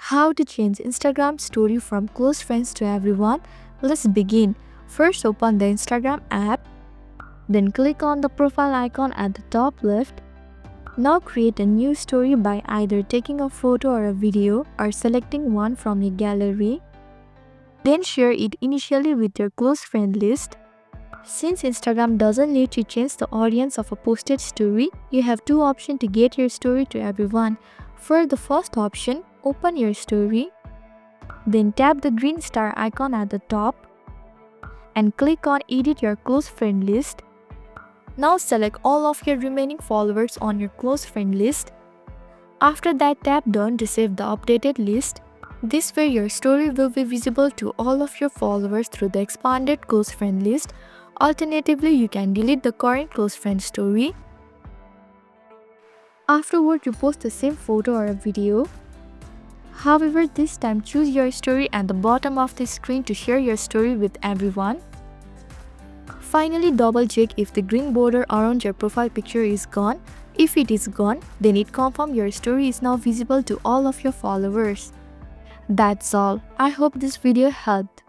How to change Instagram story from close friends to everyone? Let's begin. First, open the Instagram app. Then click on the profile icon at the top left. Now create a new story by either taking a photo or a video or selecting one from your gallery. Then share it initially with your close friend list. Since Instagram doesn't let you change the audience of a posted story, you have two options to get your story to everyone. For the first option, open your story. Then tap the green star icon at the top and click on Edit your close friend list. Now select all of your remaining followers on your close friend list. After that, tap Done to save the updated list. This way your story will be visible to all of your followers through the expanded close friend list. Alternatively, you can delete the current close friend story. Afterward, you post the same photo or a video. However, this time choose your story at the bottom of the screen to share your story with everyone. Finally, double check if the green border around your profile picture is gone. If it is gone, then it confirms your story is now visible to all of your followers. That's all. I hope this video helped.